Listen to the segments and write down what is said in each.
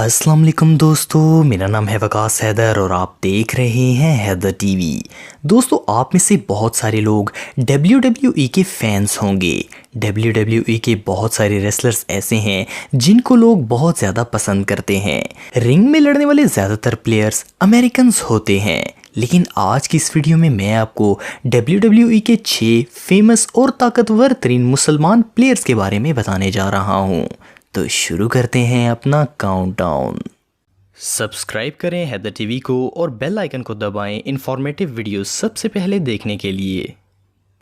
अस्सलाम वालेकुम दोस्तों, मेरा नाम है वकास हैदर और आप देख रहे हैं हैदर टीवी। दोस्तों, आप में से बहुत सारे लोग WWE के फैंस होंगे। WWE के बहुत सारे रेसलर्स ऐसे हैं जिनको लोग बहुत ज़्यादा पसंद करते हैं। रिंग में लड़ने वाले ज़्यादातर प्लेयर्स अमेरिकन्स होते हैं, लेकिन आज की इस वीडियो में मैं आपको WWE के 6 फेमस और ताकतवर तरीन मुसलमान प्लेयर्स के बारे में बताने जा रहा हूँ। तो शुरू करते हैं अपना काउंटडाउन। सब्सक्राइब करें हैदर टीवी को और बेल आइकन को दबाएं इंफॉर्मेटिव वीडियोस सबसे पहले देखने के लिए।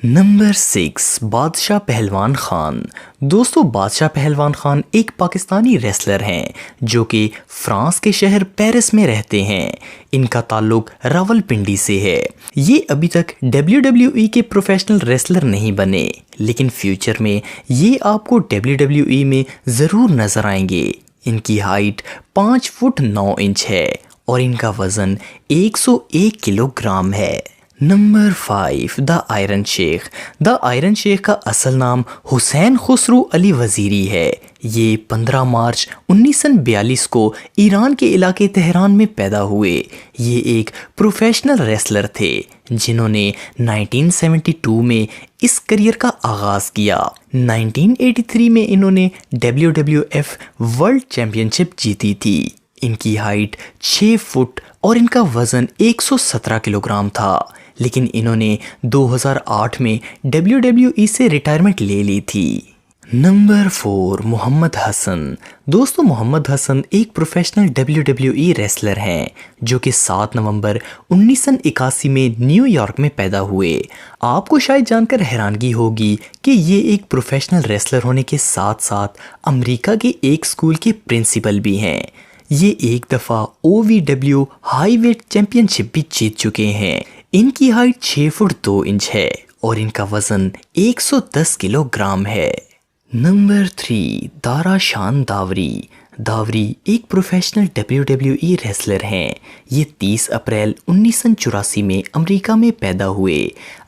नंबर 6, बादशाह पहलवान खान। दोस्तों, बादशाह पहलवान खान एक पाकिस्तानी रेसलर हैं जो कि फ्रांस के शहर पेरिस में रहते हैं। इनका ताल्लुक रावलपिंडी से है। ये अभी तक WWE के प्रोफेशनल रेसलर नहीं बने, लेकिन फ्यूचर में ये आपको WWE में ज़रूर नज़र आएंगे। इनकी हाइट 5 फुट 9 इंच है और इनका वज़न 101 किलोग्राम है। Number 5, the Iron Sheik. The Iron Sheik का असल नाम हुसैन खुसरू अली वज़ीरी है। ये 15 मार्च 1942 को ईरान के इलाके तेहरान में पैदा हुए। ये एक प्रोफेशनल रेसलर थे जिन्होंने 1972 में इस करियर का आगाज़ किया। 1983 में इन्होंने WWF वर्ल्ड चैम्पियनशिप जीती थी। इनकी हाइट 6 फुट और इनका वज़न 117 किलोग्राम था, लेकिन इन्होंने 2008 में WWE से रिटायरमेंट ले ली थी। नंबर 4, मोहम्मद हसन। दोस्तों, मोहम्मद हसन एक प्रोफेशनल WWE रेसलर हैं जो कि 7 नवंबर 1981 में न्यूयॉर्क में पैदा हुए। आपको शायद जानकर हैरानगी होगी कि ये एक प्रोफेशनल रेसलर होने के साथ साथ अमेरिका के एक स्कूल के प्रिंसिपल भी हैं। ये एक दफ़ा OVW हाई वेट चैम्पियनशिप भी जीत चुके हैं। इनकी हाइट 6 फुट 2 इंच है और इनका वज़न 110 किलोग्राम है। नंबर 3, दारा शान दावरी। दावरी एक प्रोफेशनल WWE रेसलर हैं। ये 30 अप्रैल 1984 में अमेरिका में पैदा हुए।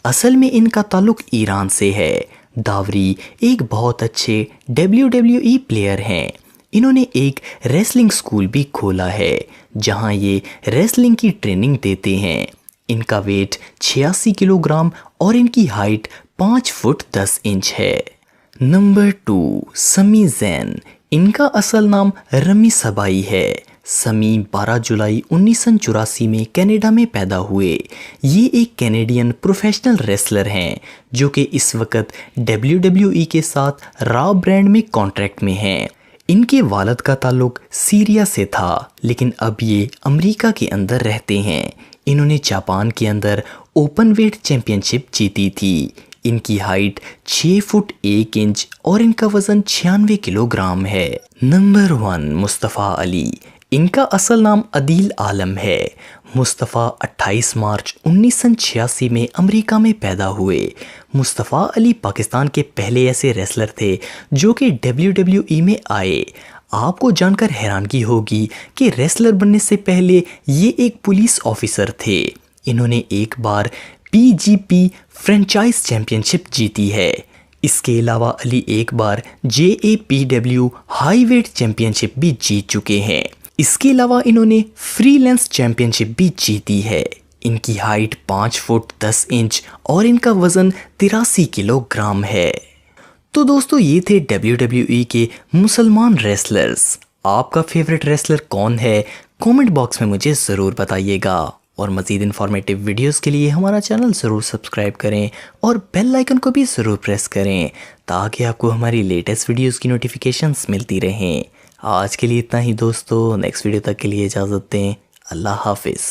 असल में इनका ताल्लुक ईरान से है। दावरी एक बहुत अच्छे WWE प्लेयर हैं। इन्होंने एक रेसलिंग स्कूल भी खोला है जहां ये रेसलिंग की ट्रेनिंग देते हैं। इनका वेट 86 किलोग्राम और इनकी हाइट 5 फुट 10 इंच है। नंबर 2, समी जैन। इनका असल नाम रमी सबाई है। समी 12 जुलाई 1984 में कनाडा में पैदा हुए। ये एक कैनेडियन प्रोफेशनल रेसलर हैं जो कि इस वक्त WWE के साथ रॉ ब्रांड में कॉन्ट्रैक्ट में हैं। इनके वालिद का ताल्लुक सीरिया से था, लेकिन अब ये अमेरिका के अंदर रहते हैं। इन्होंने जापान के अंदर ओपन वेट चैम्पियनशिप जीती थी। इनकी हाइट 6 फुट 1 इंच और इनका वज़न 96 किलोग्राम है। नंबर 1, मुस्तफ़ा अली। इनका असल नाम अदील आलम है। मुस्तफ़ा 28 मार्च 1986 में अमेरिका में पैदा हुए। मुस्तफ़ा अली पाकिस्तान के पहले ऐसे रेसलर थे जो कि WWE में आए। आपको जानकर हैरानगी होगी कि रेसलर बनने से पहले ये एक पुलिस ऑफिसर थे। इन्होंने एक बार PGP फ्रेंचाइज चैम्पियनशिप जीती है। इसके अलावा अली एक बार JAPW हाई वेट चैम्पियनशिप भी जीत चुके हैं। इसके अलावा इन्होंने फ्रीलांस चैम्पियनशिप भी जीती है। इनकी हाइट 5 फुट 10 इंच और इनका वज़न 83 किलोग्राम है। तो दोस्तों, ये थे WWE के मुसलमान रेसलर्स। आपका फेवरेट रेसलर कौन है? कमेंट बॉक्स में मुझे ज़रूर बताइएगा और मज़ीद इन्फॉर्मेटिव वीडियोस के लिए हमारा चैनल ज़रूर सब्सक्राइब करें और बेल आइकन को भी ज़रूर प्रेस करें ताकि आपको हमारी लेटेस्ट वीडियोस की नोटिफिकेशंस मिलती रहें। आज के लिए इतना ही दोस्तों। नेक्स्ट वीडियो तक के लिए इजाज़त दें। अल्लाह हाफिज़।